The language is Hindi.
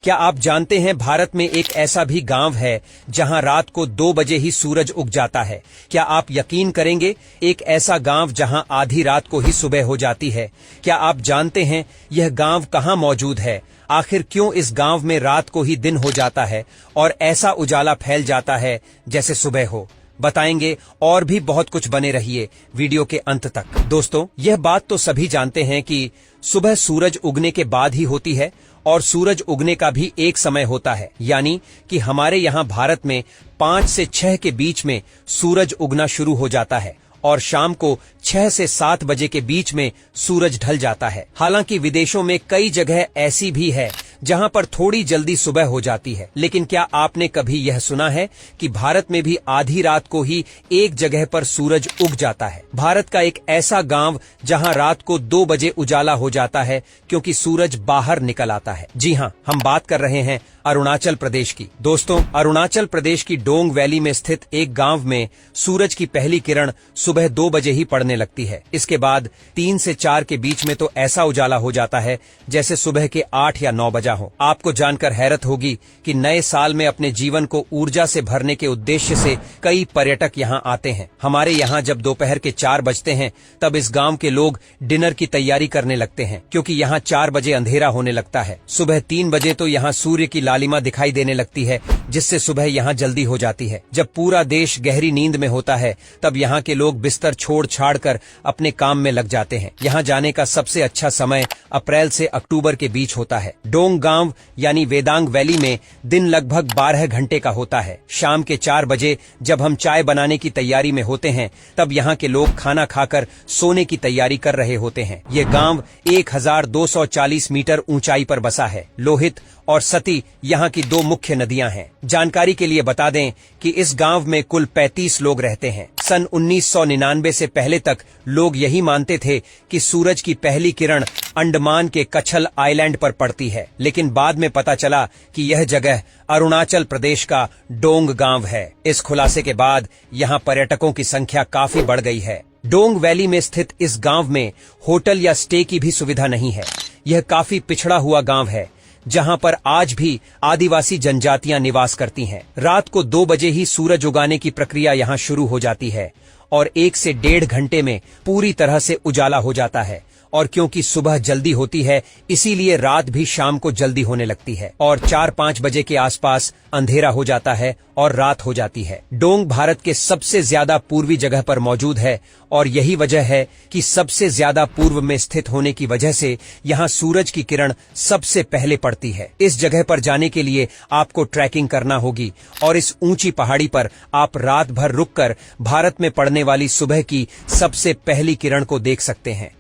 क्या आप जानते हैं भारत में एक ऐसा भी गांव है जहां रात को 2 बजे ही सूरज उग जाता है। क्या आप यकीन करेंगे, एक ऐसा गांव जहां आधी रात को ही सुबह हो जाती है। क्या आप जानते हैं यह गांव कहां मौजूद है? आखिर क्यों इस गांव में रात को ही दिन हो जाता है और ऐसा उजाला फैल जाता है जैसे सुबह हो? बताएंगे और भी बहुत कुछ। बने रहिए वीडियो के अंत तक। दोस्तों, यह बात तो सभी जानते हैं कि सुबह सूरज उगने के बाद ही होती है और सूरज उगने का भी एक समय होता है, यानी कि हमारे यहाँ भारत में 5 से 6 के बीच में सूरज उगना शुरू हो जाता है और शाम को 6 से 7 बजे के बीच में सूरज ढल जाता है। हालांकि विदेशों में कई जगह ऐसी भी है जहां पर थोड़ी जल्दी सुबह हो जाती है, लेकिन क्या आपने कभी यह सुना है कि भारत में भी आधी रात को ही एक जगह पर सूरज उग जाता है? भारत का एक ऐसा गांव जहां रात को 2 बजे उजाला हो जाता है क्योंकि सूरज बाहर निकल आता है। जी हां, हम बात कर रहे हैं अरुणाचल प्रदेश की। दोस्तों, अरुणाचल प्रदेश की डोंग वैली में स्थित एक गांव में सूरज की पहली किरण सुबह 2 बजे ही पड़ने लगती है। इसके बाद 3 से 4 के बीच में तो ऐसा उजाला हो जाता है जैसे सुबह के 8 या 9 बजा हो। आपको जानकर हैरत होगी कि नए साल में अपने जीवन को ऊर्जा से भरने के उद्देश्य से कई पर्यटक यहाँ आते हैं। हमारे यहाँ जब दोपहर के 4 बजते हैं तब इस गांव के लोग डिनर की तैयारी करने लगते हैं, क्योंकि यहाँ 4 बजे अंधेरा होने लगता है। सुबह 3 बजे तो यहाँ सूर्य की लालिमा दिखाई देने लगती है, जिससे सुबह यहाँ जल्दी हो जाती है। जब पूरा देश गहरी नींद में होता है तब यहाँ के लोग बिस्तर छोड़ छाड़ कर अपने काम में लग जाते हैं। यहाँ जाने का सबसे अच्छा समय अप्रैल से अक्टूबर के बीच होता है। डोंग गांव यानी वेदांग वैली में दिन लगभग 12 घंटे का होता है। शाम के 4 बजे जब हम चाय बनाने की तैयारी में होते हैं तब यहाँ के लोग खाना खाकर सोने की तैयारी कर रहे होते हैं। ये गांव 1240 मीटर ऊंचाई पर बसा है। लोहित और सती यहाँ की 2 मुख्य नदियां हैं। जानकारी के लिए बता दें कि इस गांव में कुल 35 लोग रहते हैं। सन 1999 से पहले तक लोग यही मानते थे कि सूरज की पहली किरण अंडमान के कच्छल आइलैंड पर पड़ती है, लेकिन बाद में पता चला कि यह जगह अरुणाचल प्रदेश का डोंग गांव है। इस खुलासे के बाद यहाँ पर्यटकों की संख्या काफी बढ़ गई है। डोंग वैली में स्थित इस गांव में होटल या स्टे की भी सुविधा नहीं है। यह काफी पिछड़ा हुआ गांव है जहां पर आज भी आदिवासी जनजातियां निवास करती हैं। रात को 2 बजे ही सूरज उगाने की प्रक्रिया यहां शुरू हो जाती है और 1 से 1.5 घंटे में पूरी तरह से उजाला हो जाता है। और क्योंकि सुबह जल्दी होती है, इसीलिए रात भी शाम को जल्दी होने लगती है और 4-5 बजे के आसपास अंधेरा हो जाता है और रात हो जाती है। डोंग भारत के सबसे ज्यादा पूर्वी जगह पर मौजूद है और यही वजह है कि सबसे ज्यादा पूर्व में स्थित होने की वजह से यहाँ सूरज की किरण सबसे पहले पड़ती है। इस जगह पर जाने के लिए आपको ट्रैकिंग करना होगी और इस ऊंची पहाड़ी पर आप रात भर रुककर भारत में पड़ने वाली सुबह की सबसे पहली किरण को देख सकते हैं।